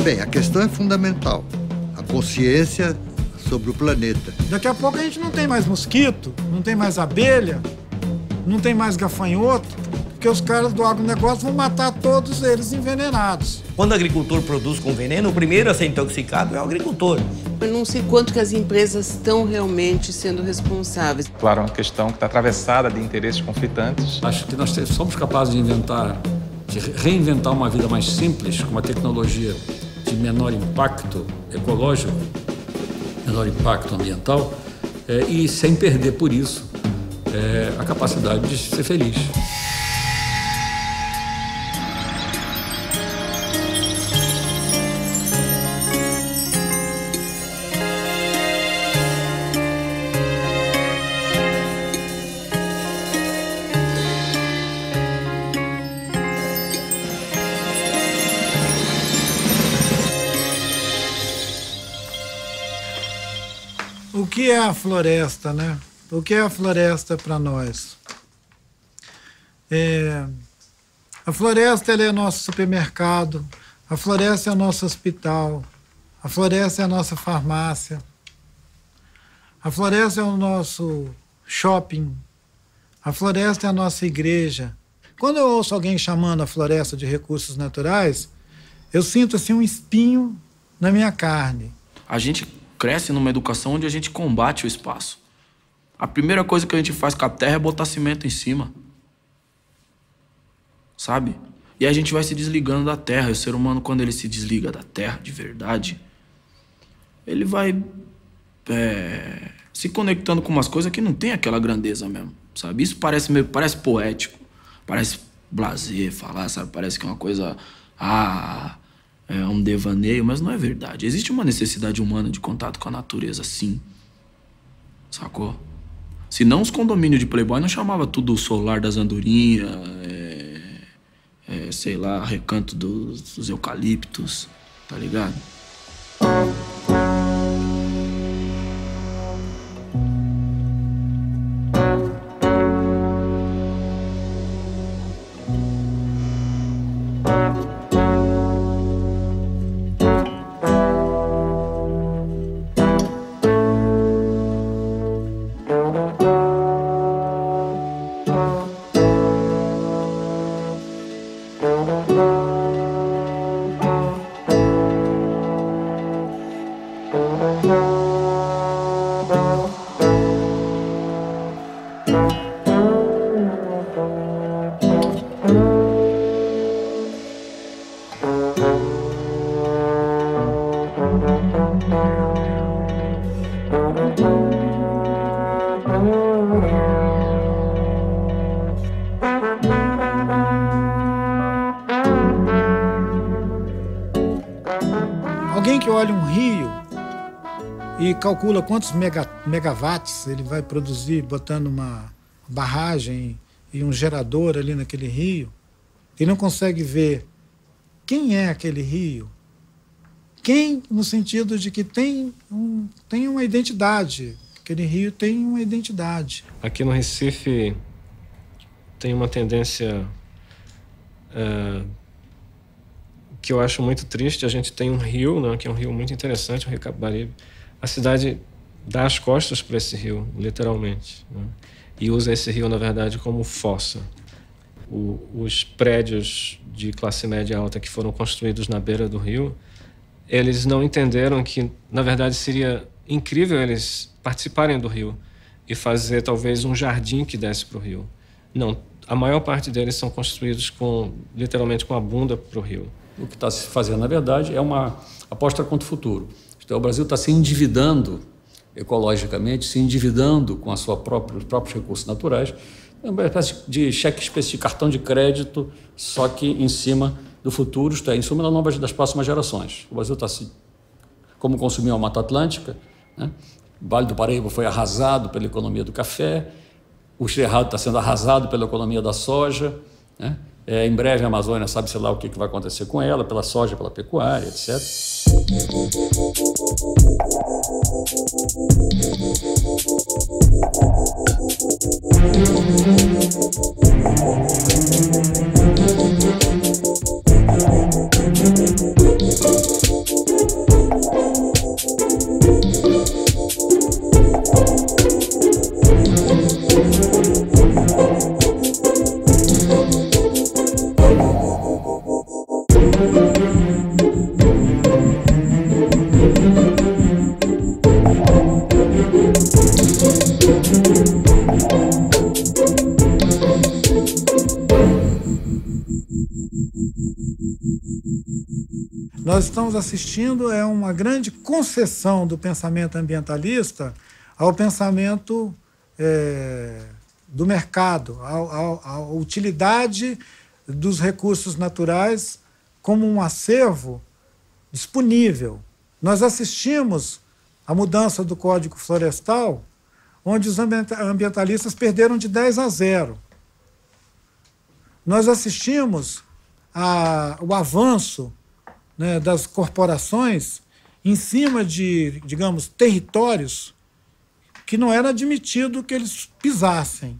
Bem, a questão é fundamental. A consciência sobre o planeta. Daqui a pouco a gente não tem mais mosquito, não tem mais abelha, não tem mais gafanhoto, porque os caras do agronegócio vão matar todos eles envenenados. Quando o agricultor produz com veneno, o primeiro a ser intoxicado é o agricultor. Eu não sei quanto que as empresas estão realmente sendo responsáveis. Claro, é uma questão que está atravessada de interesses conflitantes. Acho que nós somos capazes de reinventar uma vida mais simples, com uma tecnologia de menor impacto ecológico, menor impacto ambiental, e sem perder, por isso, a capacidade de ser feliz. O que é a floresta, né? O que é a floresta para nós? A floresta ela é nosso supermercado, a floresta é o nosso hospital, a floresta é a nossa farmácia, a floresta é o nosso shopping, a floresta é a nossa igreja. Quando eu ouço alguém chamando a floresta de recursos naturais, eu sinto assim um espinho na minha carne. A gente cresce numa educação onde a gente combate o espaço. A primeira coisa que a gente faz com a terra é botar cimento em cima. Sabe? E a gente vai se desligando da terra. E o ser humano, quando ele se desliga da terra de verdade, ele vai se conectando com umas coisas que não tem aquela grandeza mesmo, sabe? Isso parece poético, parece blasé falar, sabe? Parece que é uma coisa... é um devaneio, mas não é verdade. Existe uma necessidade humana de contato com a natureza, sim. Sacou? Senão os condomínios de Playboy não chamava tudo o solar das andorinhas, sei lá, recanto dos eucaliptos, tá ligado? Alguém que olha um rio e calcula quantos megawatts ele vai produzir botando uma barragem e um gerador ali naquele rio, e não consegue ver quem é aquele rio. Quem, no sentido de que tem uma identidade. Aquele rio tem uma identidade. Aqui no Recife tem uma tendência que eu acho muito triste. A gente tem um rio, né, que é um rio muito interessante, o Rio Capibaribe. A cidade dá as costas para esse rio, literalmente, né, e usa esse rio, na verdade, como fossa. Os prédios de classe média alta que foram construídos na beira do rio, eles não entenderam que, na verdade, seria incrível eles participarem do rio e fazer, talvez, um jardim que desse para o rio. Não, a maior parte deles são construídos literalmente com a bunda para o rio. O que está se fazendo, na verdade, é uma aposta contra o futuro. Então, o Brasil está se endividando ecologicamente, se endividando com os próprios recursos naturais. É uma espécie de cheque específico, de cartão de crédito, só que em cima do futuro, isto é, em cima das próximas gerações. O Brasil está como consumiu a Mata Atlântica, né? O Vale do Paraíba foi arrasado pela economia do café, o Cerrado está sendo arrasado pela economia da soja, né? Em breve a Amazônia sabe-se lá o que vai acontecer com ela, pela soja, pela pecuária, etc. Nós estamos assistindo uma grande concessão do pensamento ambientalista ao pensamento do mercado, à utilidade dos recursos naturais como um acervo disponível. Nós assistimos à mudança do Código Florestal, onde os ambientalistas perderam de 10-0. Nós assistimos ao avanço, né, das corporações em cima de, digamos, territórios que não era admitido que eles pisassem.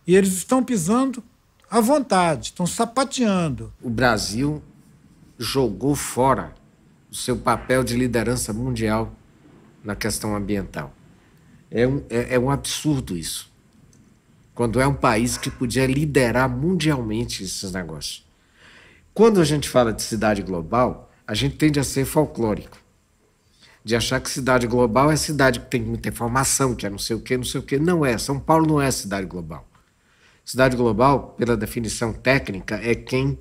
E eles estão pisando à vontade, estão sapateando. O Brasil jogou fora o seu papel de liderança mundial na questão ambiental. É um absurdo isso. Quando é um país que podia liderar mundialmente esses negócios. Quando a gente fala de cidade global, a gente tende a ser folclórico. De achar que cidade global é cidade que tem muita informação, que é não sei o quê, não sei o quê. Não é. São Paulo não é cidade global. Cidade global, pela definição técnica, é quem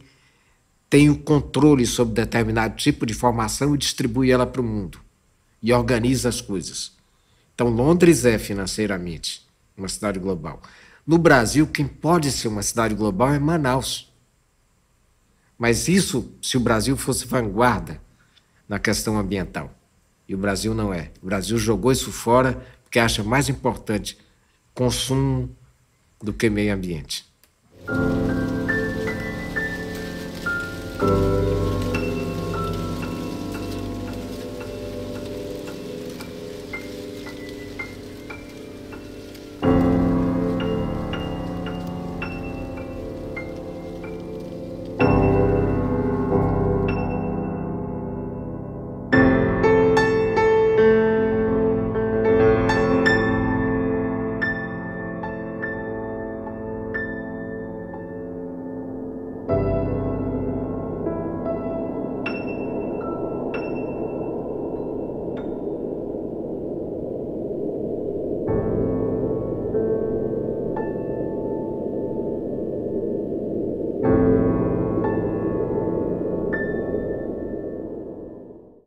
tem o controle sobre determinado tipo de informação e distribui ela para o mundo. E organiza as coisas. Então, Londres é, financeiramente, uma cidade global. No Brasil, quem pode ser uma cidade global é Manaus. Mas isso, se o Brasil fosse vanguarda na questão ambiental. E o Brasil não é. O Brasil jogou isso fora porque acha mais importante consumo do que meio ambiente.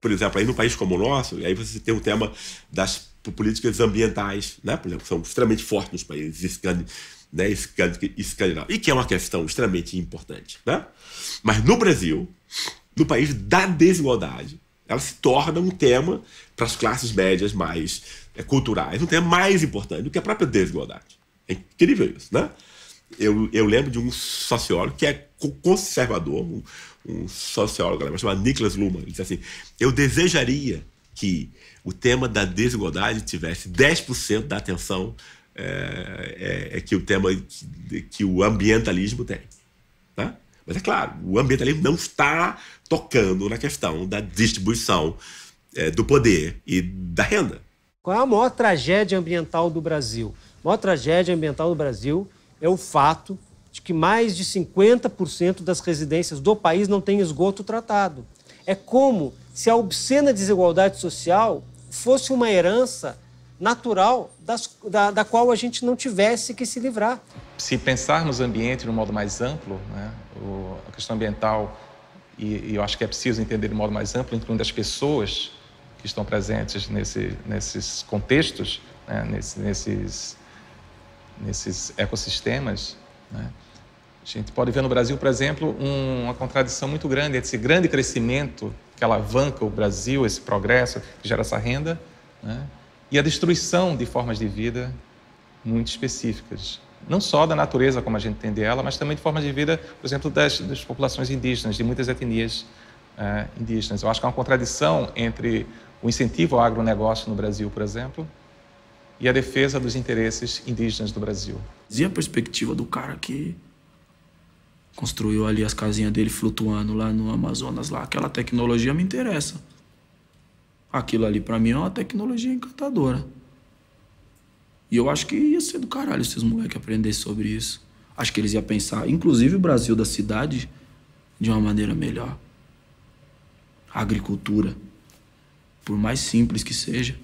Por exemplo, aí num país como o nosso, aí você tem o tema das políticas ambientais, né? Por exemplo, são extremamente fortes nos países escandinavos, e que é uma questão extremamente importante, né? Mas no Brasil, no país da desigualdade, ela se torna um tema para as classes médias mais culturais, um tema mais importante do que a própria desigualdade. É incrível isso, né? Eu lembro de um sociólogo que é conservador, um sociólogo chamado Niklas Luhmann. Ele disse assim: eu desejaria que o tema da desigualdade tivesse 10% da atenção que o tema que o ambientalismo tem. Tá? Mas é claro, o ambientalismo não está tocando na questão da distribuição do poder e da renda. Qual é a maior tragédia ambiental do Brasil? A maior tragédia ambiental do Brasil é o fato de que mais de 50% das residências do país não têm esgoto tratado. É como se a obscena desigualdade social fosse uma herança natural da qual a gente não tivesse que se livrar. Se pensarmos o ambiente de um modo mais amplo, né, a questão ambiental, e eu acho que é preciso entender de um modo mais amplo, incluindo as pessoas que estão presentes nesses contextos, né, nesses ecossistemas, né? A gente pode ver no Brasil, por exemplo, uma contradição muito grande entre esse grande crescimento que alavanca o Brasil, esse progresso que gera essa renda, né? E a destruição de formas de vida muito específicas. Não só da natureza como a gente entende ela, mas também de formas de vida, por exemplo, das populações indígenas, de muitas etnias indígenas. Eu acho que há uma contradição entre o incentivo ao agronegócio no Brasil, por exemplo, e a defesa dos interesses indígenas do Brasil. E a perspectiva do cara que construiu ali as casinhas dele flutuando lá no Amazonas, lá, aquela tecnologia me interessa. Aquilo ali pra mim é uma tecnologia encantadora. E eu acho que ia ser do caralho se os moleques aprendessem sobre isso. Acho que eles iam pensar, inclusive o Brasil da cidade, de uma maneira melhor. A agricultura, por mais simples que seja,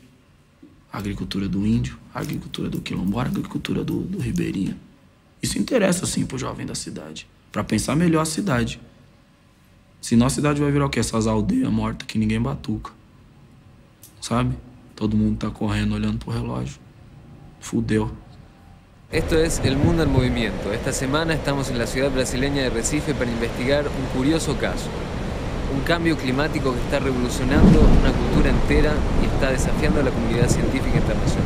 a agricultura do índio, a agricultura do quilombola, a agricultura do ribeirinho. Isso interessa, sim, pro jovem da cidade, para pensar melhor a cidade. Senão a cidade vai virar o quê? Essas aldeias mortas que ninguém batuca. Sabe? Todo mundo tá correndo, olhando pro relógio. Fudeu. Esto es El Mundo en Movimiento. Esta semana estamos en la ciudad brasileña de Recife para investigar un curioso caso. Un cambio climático que está revolucionando una cultura entera y está desafiando a la comunidad científica internacional.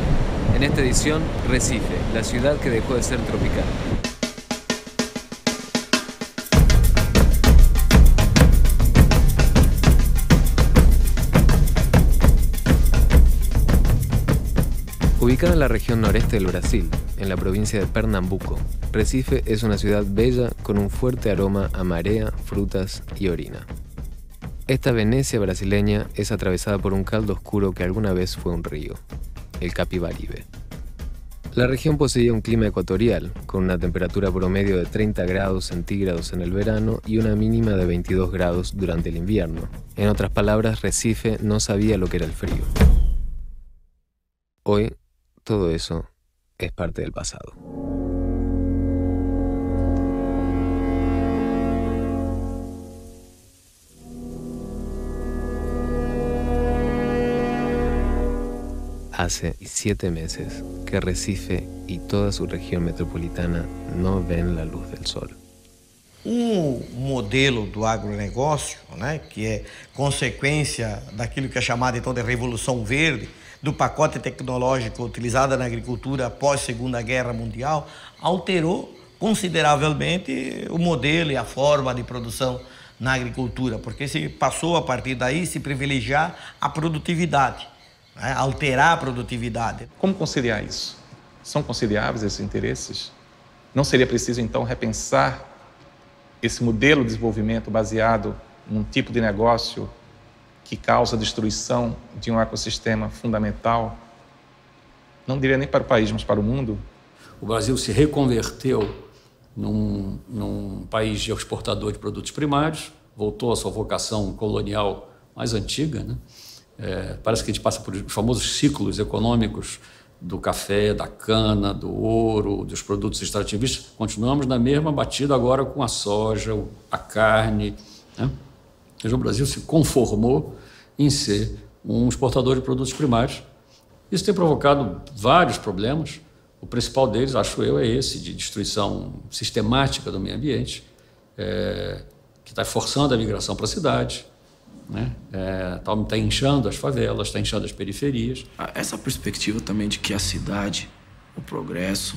En esta edición, Recife, la ciudad que dejó de ser tropical. Ubicada en la región noreste del Brasil, en la provincia de Pernambuco, Recife es una ciudad bella con un fuerte aroma a marea, frutas y orina. Esta Venecia brasileña es atravesada por un caldo oscuro que alguna vez fue un río, el Capibaribe. La región poseía un clima ecuatorial, con una temperatura promedio de 30 grados centígrados en el verano y una mínima de 22 grados durante el invierno. En otras palabras, Recife no sabía lo que era el frío. Hoy, todo eso es parte del pasado. Hace 7 meses que Recife y toda su región metropolitana no ven la luz del sol. Modelo do agronegócio, né, que é consequência daquilo que é chamado então de Revolução Verde, do pacote tecnológico utilizado na agricultura após a Segunda Guerra Mundial, alterou consideravelmente o modelo e a forma de produção na agricultura, porque se passou a partir daí se privilegiar a produtividade, né, alterar a produtividade. Como conciliar isso? São conciliáveis esses interesses? Não seria preciso, então, repensar esse modelo de desenvolvimento baseado num tipo de negócio que causa a destruição de um ecossistema fundamental, não diria nem para o país, mas para o mundo? O Brasil se reconverteu num país de exportador de produtos primários, voltou à sua vocação colonial mais antiga, né? Parece que a gente passa por famosos ciclos econômicos do café, da cana, do ouro, dos produtos extrativistas. Continuamos na mesma batida agora com a soja, a carne, né? O Brasil se conformou em ser um exportador de produtos primários. Isso tem provocado vários problemas. O principal deles, acho eu, é esse, de destruição sistemática do meio ambiente, que está forçando a migração para a cidade, né? Está inchando as favelas, está inchando as periferias. Essa perspectiva também de que a cidade, o progresso,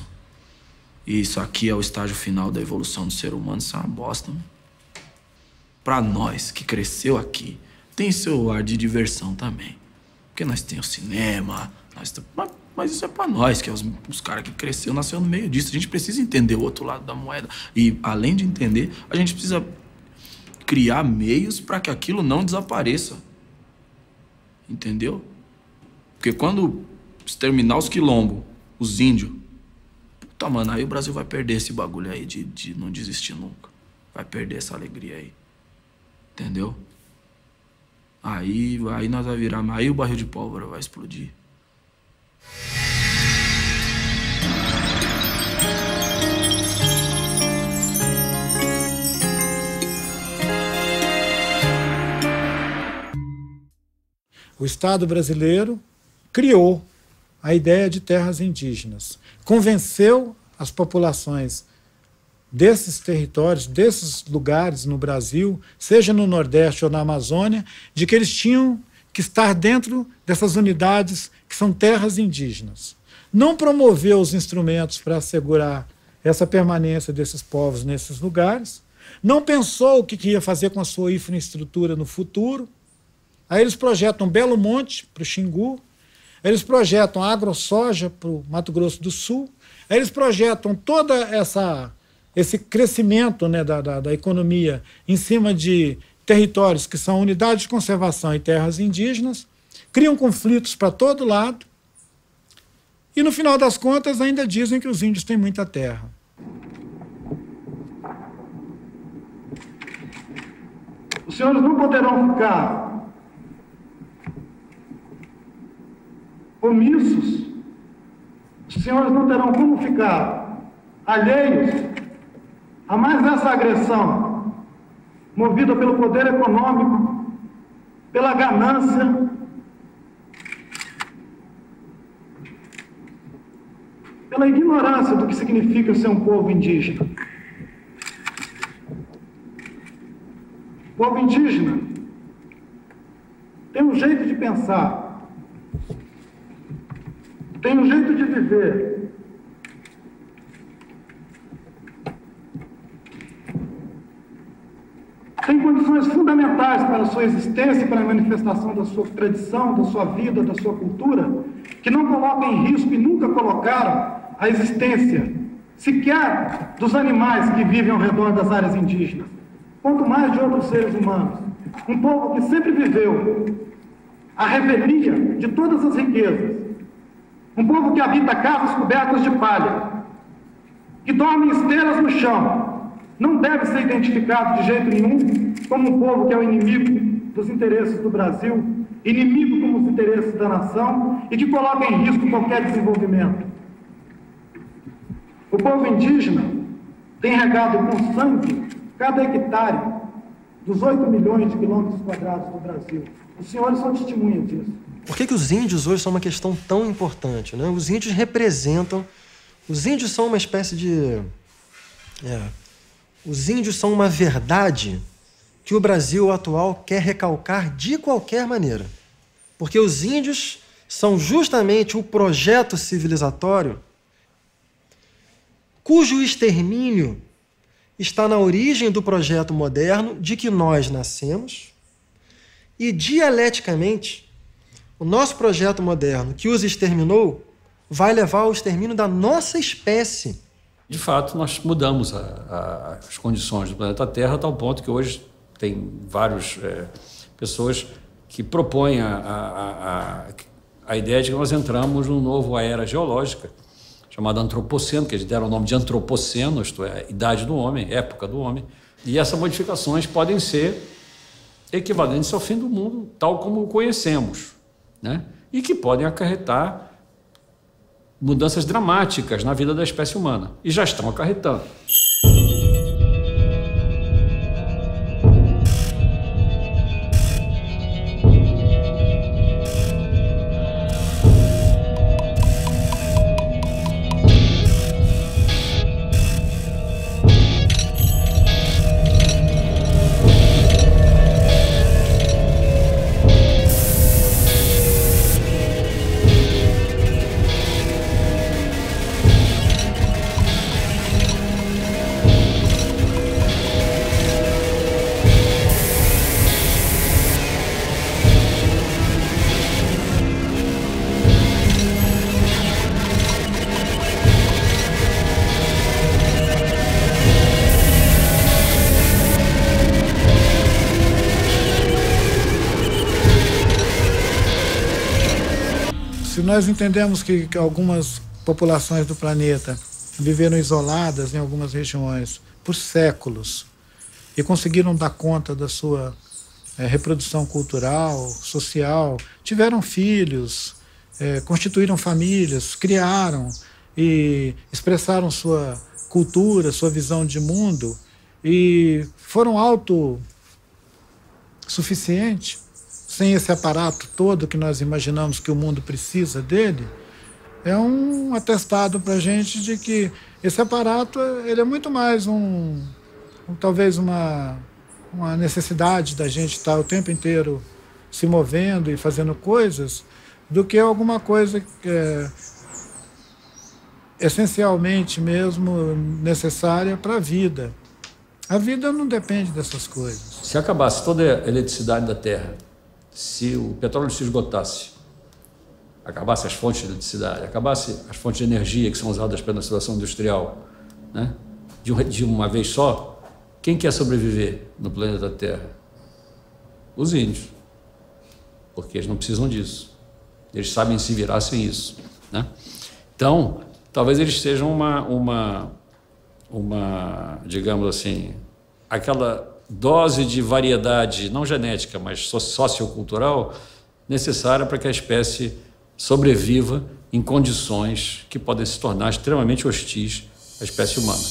e isso aqui é o estágio final da evolução do ser humano, isso é uma bosta, né? Para nós que cresceu aqui, tem seu ar de diversão também. Porque nós temos o cinema, mas isso é para nós, que é os caras que cresceu, nasceu no meio disso. A gente precisa entender o outro lado da moeda. E, além de entender, a gente precisa criar meios para que aquilo não desapareça. Entendeu? Porque quando exterminar os quilombos, os índios, puta, mano, aí o Brasil vai perder esse bagulho aí de não desistir nunca. Vai perder essa alegria aí. Entendeu? Aí nós vai virar... Aí o barril de pólvora vai explodir. O Estado brasileiro criou a ideia de terras indígenas. Convenceu as populações desses territórios, desses lugares no Brasil, seja no Nordeste ou na Amazônia, de que eles tinham que estar dentro dessas unidades que são terras indígenas. Não promoveu os instrumentos para assegurar essa permanência desses povos nesses lugares, não pensou o que ia fazer com a sua infraestrutura no futuro. Aí eles projetam Belo Monte para o Xingu, eles projetam AgroSoja para o Mato Grosso do Sul, aí eles projetam toda esse crescimento, né, da economia em cima de territórios que são unidades de conservação e terras indígenas, criam conflitos para todo lado e, no final das contas, ainda dizem que os índios têm muita terra. Os senhores não poderão ficar omissos, os senhores não terão como ficar alheios a mais essa agressão, movida pelo poder econômico, pela ganância, pela ignorância do que significa ser um povo indígena. O povo indígena tem um jeito de pensar, tem um jeito de viver, tem condições fundamentais para a sua existência e para a manifestação da sua tradição, da sua vida, da sua cultura, que não colocam em risco e nunca colocaram a existência sequer dos animais que vivem ao redor das áreas indígenas, quanto mais de outros seres humanos. Um povo que sempre viveu a revelia de todas as riquezas. Um povo que habita casas cobertas de palha, que dorme em esteiras no chão. Não deve ser identificado de jeito nenhum como um povo que é o inimigo dos interesses do Brasil, inimigo como os interesses da nação e que coloca em risco qualquer desenvolvimento. O povo indígena tem regado com sangue cada hectare dos 8 milhões de quilômetros quadrados do Brasil. Os senhores são testemunhas disso. Por que os índios hoje são uma questão tão importante, né? Os índios representam... Os índios são uma espécie de... Os índios são uma verdade que o Brasil atual quer recalcar de qualquer maneira. Porque os índios são justamente o projeto civilizatório cujo extermínio está na origem do projeto moderno de que nós nascemos e, dialeticamente, o nosso projeto moderno que os exterminou vai levar ao extermínio da nossa espécie. De fato, nós mudamos as condições do planeta Terra a tal ponto que hoje tem várias pessoas que propõem a ideia de que nós entramos numa nova era geológica, chamada antropoceno, que eles deram o nome de antropoceno, isto é, idade do homem, época do homem. E essas modificações podem ser equivalentes ao fim do mundo, tal como o conhecemos, né? E que podem acarretar mudanças dramáticas na vida da espécie humana. E já estão acarretando. Se nós entendemos que algumas populações do planeta viveram isoladas em algumas regiões por séculos e conseguiram dar conta da sua reprodução cultural, social, tiveram filhos, constituíram famílias, criaram e expressaram sua cultura, sua visão de mundo e foram autossuficientes, sem esse aparato todo que nós imaginamos que o mundo precisa dele, é um atestado para a gente de que esse aparato ele é muito mais talvez uma necessidade da gente estar o tempo inteiro se movendo e fazendo coisas, do que alguma coisa que é essencialmente mesmo necessária para a vida. A vida não depende dessas coisas. Se acabasse toda a eletricidade da Terra, se o petróleo se esgotasse, acabasse as fontes de eletricidade, acabasse as fontes de energia que são usadas pela situação industrial, né? De uma vez só, quem quer sobreviver no planeta Terra? Os índios. Porque eles não precisam disso. Eles sabem se virar sem isso, né? Então, talvez eles sejam uma digamos assim, aquela dose de variedade, não genética, mas sociocultural, necessária para que a espécie sobreviva em condições que podem se tornar extremamente hostis à espécie humana.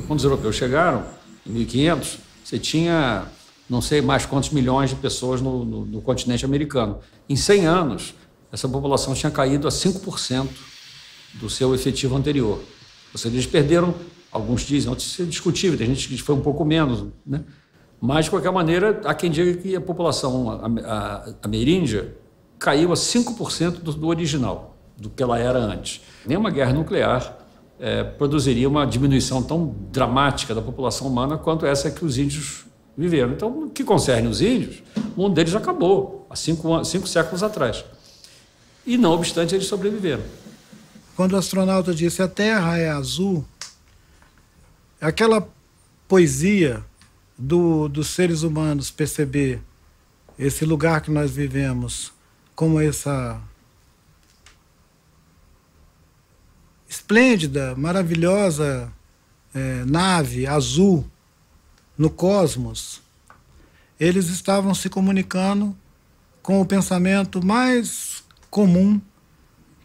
Quando os europeus chegaram, em 1500, você tinha não sei mais quantos milhões de pessoas no continente americano. Em 100 anos, essa população tinha caído a 5% do seu efetivo anterior. Ou seja, eles perderam, alguns dizem, outros é discutível, tem gente que diz que foi um pouco menos, né? Mas, de qualquer maneira, há quem diga que a população ameríndia caiu a 5% do original, do que ela era antes. Nenhuma guerra nuclear produziria uma diminuição tão dramática da população humana quanto essa que os índios viveram. Então, no que concerne os índios, o mundo deles acabou há 5 séculos atrás. E, não obstante, eles sobreviveram. Quando o astronauta disse a Terra é azul, aquela poesia dos seres humanos perceber esse lugar que nós vivemos como essa esplêndida, maravilhosa nave azul no cosmos, eles estavam se comunicando com o pensamento mais comum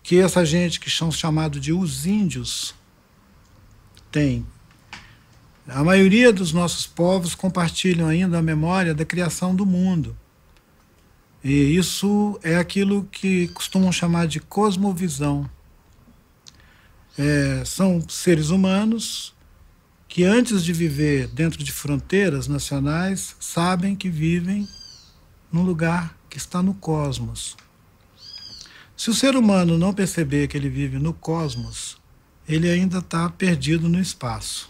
que essa gente que são chamados de os índios tem. A maioria dos nossos povos compartilham ainda a memória da criação do mundo. E isso é aquilo que costumam chamar de cosmovisão. São seres humanos que, antes de viver dentro de fronteiras nacionais, sabem que vivem num lugar que está no cosmos. Se o ser humano não perceber que ele vive no cosmos, ele ainda está perdido no espaço.